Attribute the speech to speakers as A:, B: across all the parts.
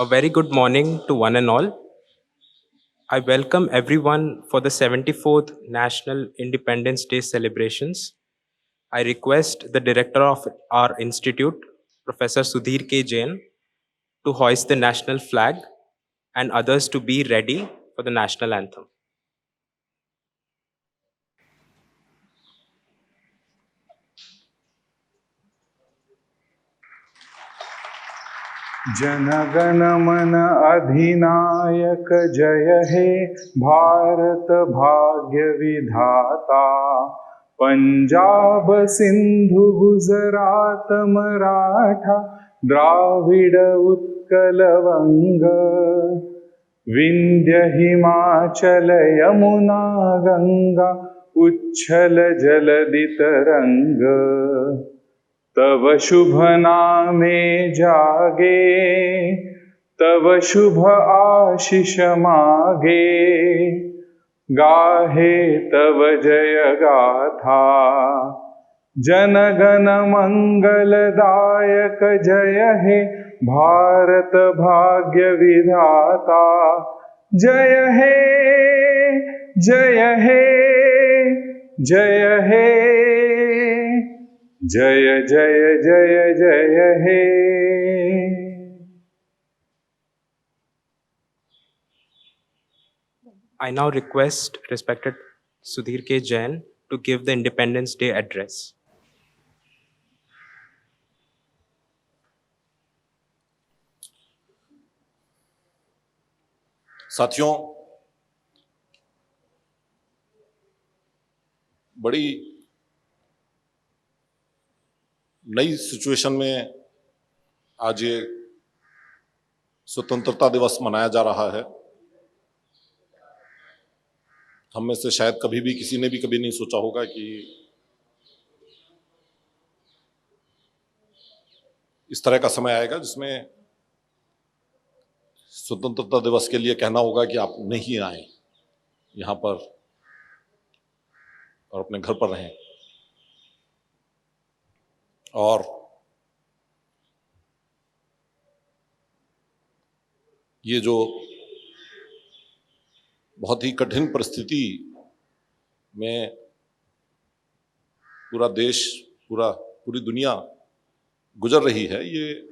A: A very good morning to one and all. I welcome everyone for the 74th National Independence Day celebrations. I request the director of our institute, Professor Sudhir K. Jain, to hoist the national flag and others to be ready for the national anthem.
B: जनगण मन अधिनायक जय हे भारत भाग्य विधाता। पंजाब सिंधु गुजरात मराठा द्राविड उत्कल वंग। विंध्य हिमाचल यमुना गंगा उच्छल जलधि तरंग। तव शुभ नामे जागे तव शुभ आशीष मागे। गाहे तव जय गाथा जनगण मंगलदायक जय हे भारत भाग्य विधाता। जय हे जय हे जय हे जय जय जय जय हे।
A: I now request respected Sudhir K. Jain to give the Independence Day address.
C: साथियों, बड़ी नई सिचुएशन में आज ये स्वतंत्रता दिवस मनाया जा रहा है। हम में से शायद कभी भी किसी ने भी कभी नहीं सोचा होगा कि इस तरह का समय आएगा जिसमें स्वतंत्रता दिवस के लिए कहना होगा कि आप नहीं आए यहाँ पर और अपने घर पर रहें। और ये जो बहुत ही कठिन परिस्थिति में पूरा देश पूरी दुनिया गुजर रही है, ये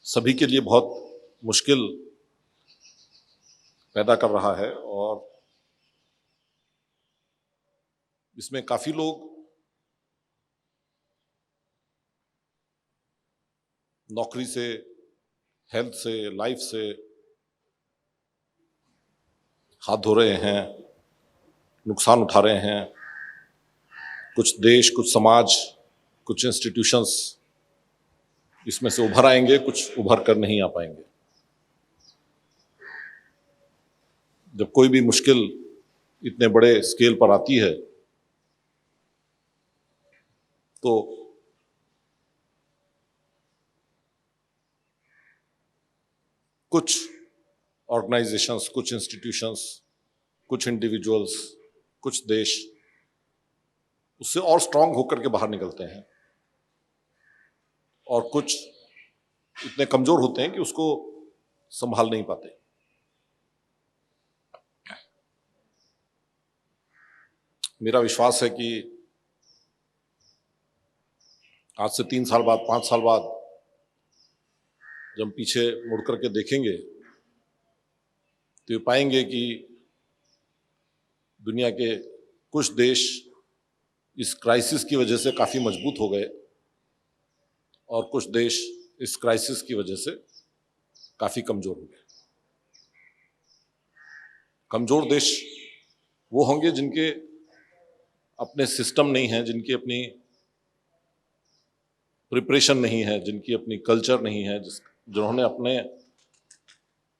C: सभी के लिए बहुत मुश्किल पैदा कर रहा है। और इसमें काफी लोग नौकरी से, हेल्थ से, लाइफ से हाथ धो रहे हैं, नुकसान उठा रहे हैं। कुछ देश, कुछ समाज, कुछ इंस्टीट्यूशंस इसमें से उभर आएंगे, कुछ उभर कर नहीं आ पाएंगे। जब कोई भी मुश्किल इतने बड़े स्केल पर आती है तो कुछ ऑर्गेनाइजेशंस, कुछ इंस्टीट्यूशंस, कुछ इंडिविजुअल्स, कुछ देश उससे और स्ट्रांग होकर के बाहर निकलते हैं और कुछ इतने कमजोर होते हैं कि उसको संभाल नहीं पाते। मेरा विश्वास है कि आज से 3 साल बाद, 5 साल बाद जब हम पीछे मुड़ करके देखेंगे तो ये पाएंगे कि दुनिया के कुछ देश इस क्राइसिस की वजह से काफी मजबूत हो गए और कुछ देश इस क्राइसिस की वजह से काफी कमजोर हो गए। कमजोर देश वो होंगे जिनके अपने सिस्टम नहीं है, जिनकी अपनी प्रिपरेशन नहीं है, जिनकी अपनी कल्चर नहीं है, जिन्होंने अपने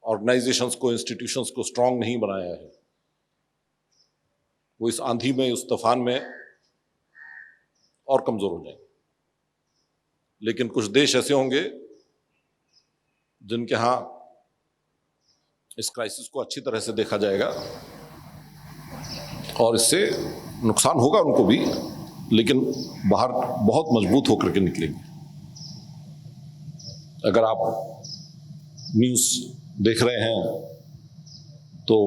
C: ऑर्गेनाइजेशंस को, इंस्टीट्यूशंस को स्ट्रांग नहीं बनाया है। वो इस आंधी में, उस तूफान में और कमजोर हो जाएंगे। लेकिन कुछ देश ऐसे होंगे जिनके यहाँ इस क्राइसिस को अच्छी तरह से देखा जाएगा और इससे नुकसान होगा उनको भी, लेकिन बाहर बहुत मजबूत होकर के निकलेंगे। अगर आप न्यूज़ देख रहे हैं तो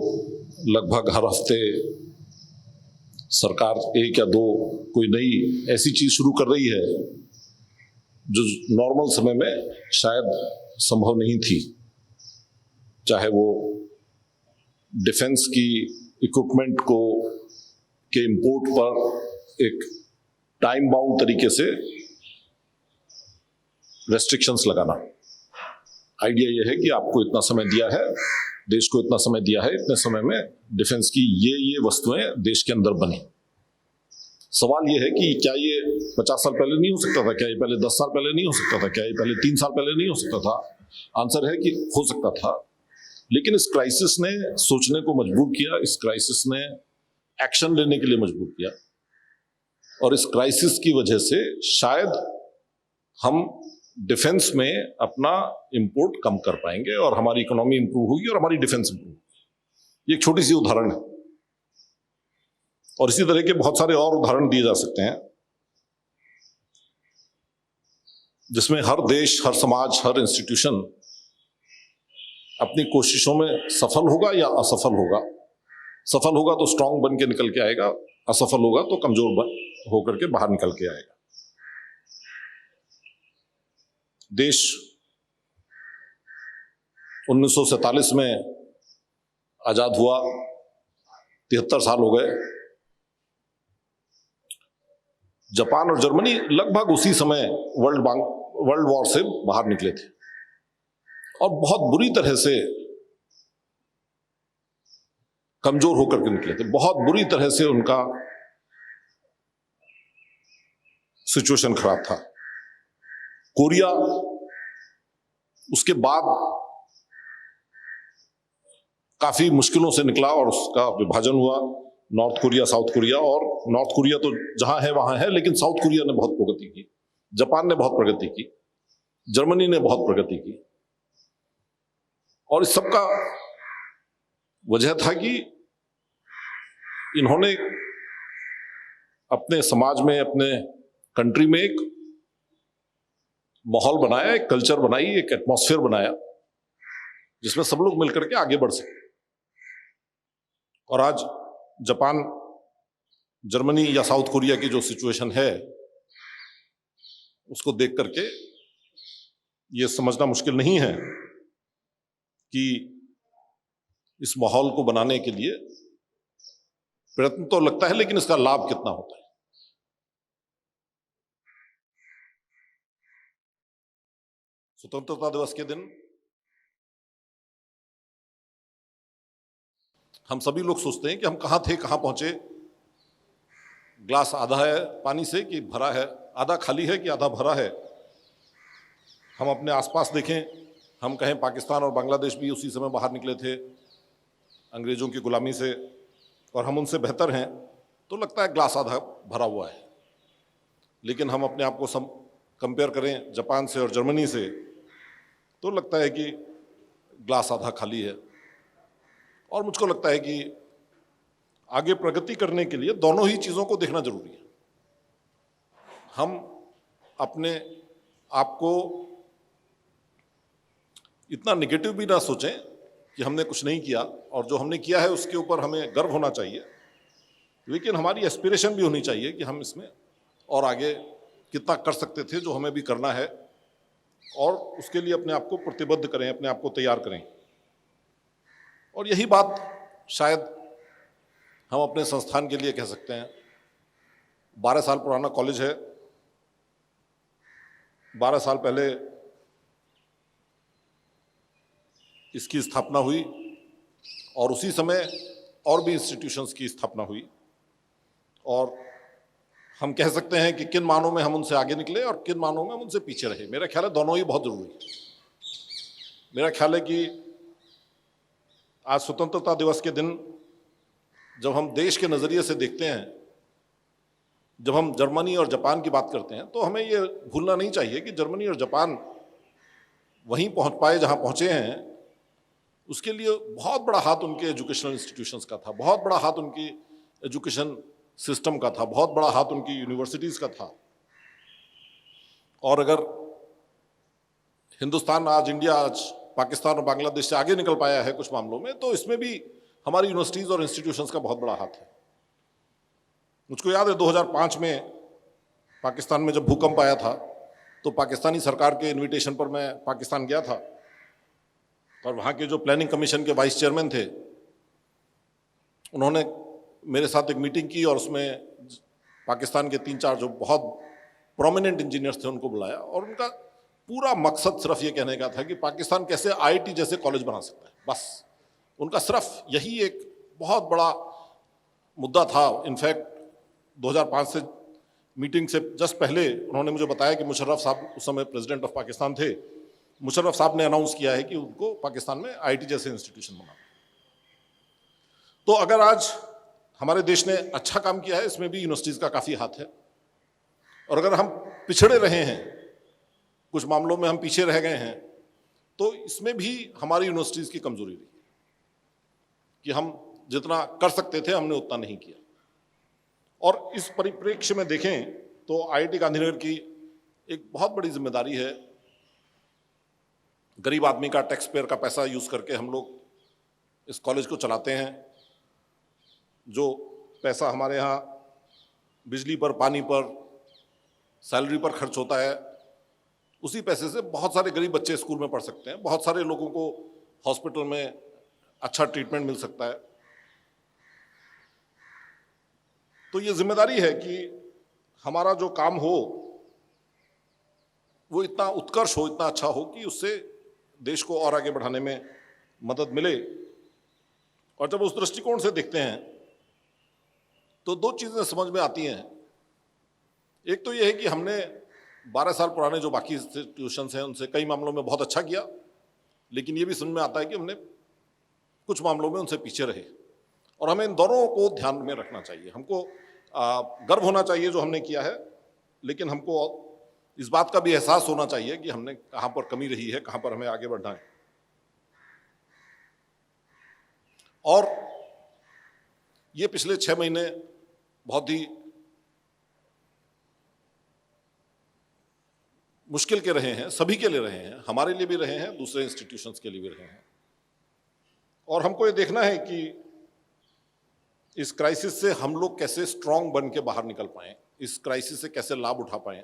C: लगभग हर हफ्ते सरकार एक या दो कोई नई ऐसी चीज शुरू कर रही है जो नॉर्मल समय में शायद संभव नहीं थी, चाहे वो डिफेंस की इक्विपमेंट को के इंपोर्ट पर एक टाइम बाउंड तरीके से रेस्ट्रिक्शंस लगाना। आइडिया यह है कि आपको इतना समय दिया है, देश को इतना समय दिया है, इतने समय में डिफेंस की ये वस्तुएं देश के अंदर बनी। सवाल ये है कि क्या ये 50 साल पहले नहीं हो सकता था? क्या ये पहले 10 साल पहले नहीं हो सकता था? क्या ये पहले 3 साल पहले नहीं हो सकता था? आंसर है कि हो सकता था, लेकिन इस क्राइसिस ने सोचने को मजबूर किया, इस क्राइसिस ने एक्शन लेने के लिए मजबूर किया, और इस क्राइसिस की वजह से शायद हम डिफेंस में अपना इंपोर्ट कम कर पाएंगे और हमारी इकोनॉमी इंप्रूव होगी और हमारी डिफेंस इंप्रूव होगी। ये एक छोटी सी उदाहरण है, और इसी तरह के बहुत सारे और उदाहरण दिए जा सकते हैं जिसमें हर देश, हर समाज, हर इंस्टीट्यूशन अपनी कोशिशों में सफल होगा या असफल होगा। सफल होगा तो स्ट्रांग बन के निकल के आएगा, असफल होगा तो कमजोर बन होकर के बाहर निकल के आएगा। देश 1947 में आजाद हुआ, 73 साल हो गए। जापान और जर्मनी लगभग उसी समय वर्ल्ड वॉर से बाहर निकले थे और बहुत बुरी तरह से कमजोर होकर के निकले थे। बहुत बुरी तरह से उनका सिचुएशन खराब था। कोरिया उसके बाद काफी मुश्किलों से निकला और उसका विभाजन हुआ, नॉर्थ कोरिया, साउथ कोरिया। और नॉर्थ कोरिया तो जहां है वहां है, लेकिन साउथ कोरिया ने बहुत प्रगति की, जापान ने बहुत प्रगति की, जर्मनी ने बहुत प्रगति की। और इस सब का वजह था कि इन्होंने अपने समाज में, अपने कंट्री में एक माहौल बनाया, एक कल्चर बनाई, एक एटमॉस्फेयर बनाया जिसमें सब लोग मिलकर के आगे बढ़ सके। और आज जापान, जर्मनी या साउथ कोरिया की जो सिचुएशन है उसको देख करके ये समझना मुश्किल नहीं है कि इस माहौल को बनाने के लिए प्रयत्न तो लगता है, लेकिन इसका लाभ कितना होता है। स्वतंत्रता दिवस के दिन हम सभी लोग सोचते हैं कि हम कहां थे, कहां पहुंचे। ग्लास आधा है पानी से कि भरा है, आधा खाली है कि आधा भरा है। हम अपने आसपास देखें, हम कहें पाकिस्तान और बांग्लादेश भी उसी समय बाहर निकले थे अंग्रेजों की गुलामी से, और हम उनसे बेहतर हैं, तो लगता है ग्लास आधा भरा हुआ है। लेकिन हम अपने आप को कंपेयर करें जापान से और जर्मनी से, तो लगता है कि ग्लास आधा खाली है। और मुझको लगता है कि आगे प्रगति करने के लिए दोनों ही चीज़ों को देखना जरूरी है। हम अपने आप को इतना नेगेटिव भी ना सोचें कि हमने कुछ नहीं किया, और जो हमने किया है उसके ऊपर हमें गर्व होना चाहिए, लेकिन हमारी एस्पिरेशन भी होनी चाहिए कि हम इसमें और आगे कितना कर सकते थे, जो हमें भी करना है, और उसके लिए अपने आप को प्रतिबद्ध करें, अपने आप को तैयार करें। और यही बात शायद हम अपने संस्थान के लिए कह सकते हैं। 12 साल पुराना कॉलेज है। 12 साल पहले इसकी स्थापना हुई, और उसी समय और भी इंस्टीट्यूशंस की स्थापना हुई। और हम कह सकते हैं कि किन मानों में हम उनसे आगे निकले और किन मानों में हम उनसे पीछे रहे। मेरा ख्याल है दोनों ही बहुत जरूरी है। मेरा ख्याल है कि आज स्वतंत्रता दिवस के दिन जब हम देश के नज़रिए से देखते हैं, जब हम जर्मनी और जापान की बात करते हैं, तो हमें ये भूलना नहीं चाहिए कि जर्मनी और जापान वहीं पहुंच पाए जहां पहुंचे हैं। उसके लिए बहुत बड़ा हाथ उनके एजुकेशनल इंस्टीट्यूशंस का था, बहुत बड़ा हाथ उनकी एजुकेशन सिस्टम का था, बहुत बड़ा हाथ उनकी यूनिवर्सिटीज़ का था। और अगर हिंदुस्तान आज, इंडिया आज पाकिस्तान और बांग्लादेश से आगे निकल पाया है कुछ मामलों में, तो इसमें भी हमारी यूनिवर्सिटीज़ और इंस्टीट्यूशंस का बहुत बड़ा हाथ है। मुझको याद है 2005 में पाकिस्तान में जब भूकंप आया था, तो पाकिस्तानी सरकार के इनविटेशन पर मैं पाकिस्तान गया था, और वहाँ के जो प्लानिंग कमीशन के वाइस चेयरमैन थे, उन्होंने मेरे साथ एक मीटिंग की और उसमें पाकिस्तान के 3-4 जो बहुत प्रोमिनेंट इंजीनियर्स थे उनको बुलाया, और उनका पूरा मकसद सिर्फ ये कहने का था कि पाकिस्तान कैसे आईआईटी जैसे कॉलेज बना सकता है। बस उनका सिर्फ यही एक बहुत बड़ा मुद्दा था। इनफैक्ट 2005 से मीटिंग से जस्ट पहले उन्होंने मुझे बताया कि मुशर्रफ साहब उस समय प्रेसिडेंट ऑफ पाकिस्तान थे, मुशर्रफ साहब ने अनाउंस किया है कि उनको पाकिस्तान में आईआईटी जैसे इंस्टीट्यूशन बनाना। तो अगर आज हमारे देश ने अच्छा काम किया है, इसमें भी यूनिवर्सिटीज़ का काफ़ी हाथ है। और अगर हम पिछड़े रहे हैं, कुछ मामलों में हम पीछे रह गए हैं, तो इसमें भी हमारी यूनिवर्सिटीज़ की कमजोरी रही कि हम जितना कर सकते थे हमने उतना नहीं किया। और इस परिप्रेक्ष्य में देखें तो आईआईटी गांधीनगर की एक बहुत बड़ी जिम्मेदारी है। गरीब आदमी का टैक्स पेयर का पैसा यूज़ करके हम लोग इस कॉलेज को चलाते हैं। जो पैसा हमारे यहाँ बिजली पर, पानी पर, सैलरी पर खर्च होता है, उसी पैसे से बहुत सारे गरीब बच्चे स्कूल में पढ़ सकते हैं, बहुत सारे लोगों को हॉस्पिटल में अच्छा ट्रीटमेंट मिल सकता है। तो ये जिम्मेदारी है कि हमारा जो काम हो वो इतना उत्कर्ष हो, इतना अच्छा हो कि उससे देश को और आगे बढ़ाने में मदद मिले। और जब उस दृष्टिकोण से देखते हैं तो दो चीज़ें समझ में आती हैं। एक तो ये है कि हमने 12 साल पुराने जो बाकी इंस्टीट्यूशंस हैं उनसे कई मामलों में बहुत अच्छा किया, लेकिन ये भी समझ में आता है कि हमने कुछ मामलों में उनसे पीछे रहे, और हमें इन दोनों को ध्यान में रखना चाहिए। हमको गर्व होना चाहिए जो हमने किया है, लेकिन हमको इस बात का भी एहसास होना चाहिए कि हमने कहाँ पर कमी रही है, कहाँ पर हमें आगे बढ़ना है। और ये पिछले 6 महीने बहुत ही मुश्किल के रहे हैं, सभी के लिए रहे हैं, हमारे लिए भी रहे हैं, दूसरे इंस्टीट्यूशंस के लिए भी रहे हैं। और हमको ये देखना है कि इस क्राइसिस से हम लोग कैसे स्ट्रांग बन के बाहर निकल पाएं, इस क्राइसिस से कैसे लाभ उठा पाएं,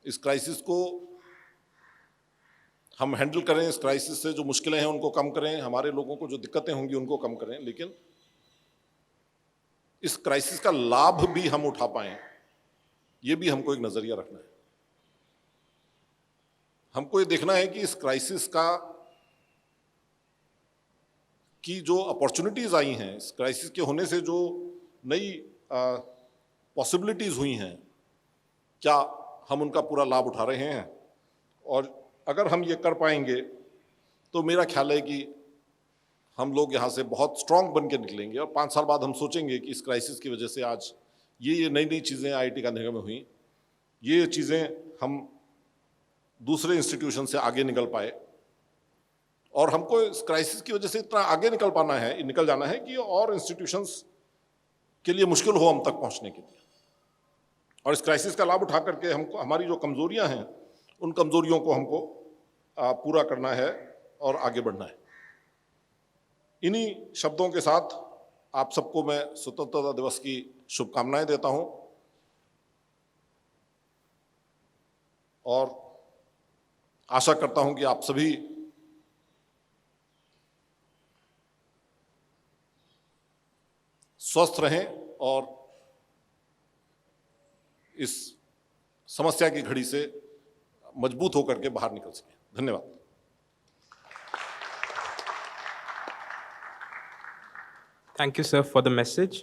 C: इस क्राइसिस को हम हैंडल करें, इस क्राइसिस से जो मुश्किलें हैं उनको कम करें, हमारे लोगों को जो दिक्कतें होंगी उनको कम करें, लेकिन इस क्राइसिस का लाभ भी हम उठा पाएं, ये भी हमको एक नजरिया रखना है। हमको ये देखना है कि इस क्राइसिस की जो अपॉर्चुनिटीज आई हैं, इस क्राइसिस के होने से जो नई पॉसिबिलिटीज हुई हैं, क्या हम उनका पूरा लाभ उठा रहे हैं। और अगर हम ये कर पाएंगे तो मेरा ख्याल है कि हम लोग यहाँ से बहुत स्ट्रांग बन के निकलेंगे, और 5 साल बाद हम सोचेंगे कि इस क्राइसिस की वजह से आज ये नई नई चीज़ें आईआईटी गांधीनगर में हुई, ये चीज़ें हम दूसरे इंस्टीट्यूशन से आगे निकल पाए। और हमको इस क्राइसिस की वजह से इतना आगे निकल जाना है कि और इंस्टीट्यूशंस के लिए मुश्किल हो हम तक पहुंचने के लिए। और इस क्राइसिस का लाभ उठा करके हमको हमारी जो कमजोरियां हैं उन कमजोरियों को हमको पूरा करना है और आगे बढ़ना है। इन्हीं शब्दों के साथ आप सबको मैं स्वतंत्रता दिवस की शुभकामनाएं देता हूं, और आशा करता हूं कि आप सभी स्वस्थ रहें और इस समस्या की घड़ी से मजबूत होकर के बाहर निकल सकें। धन्यवाद।
A: Thank you, sir, for the message.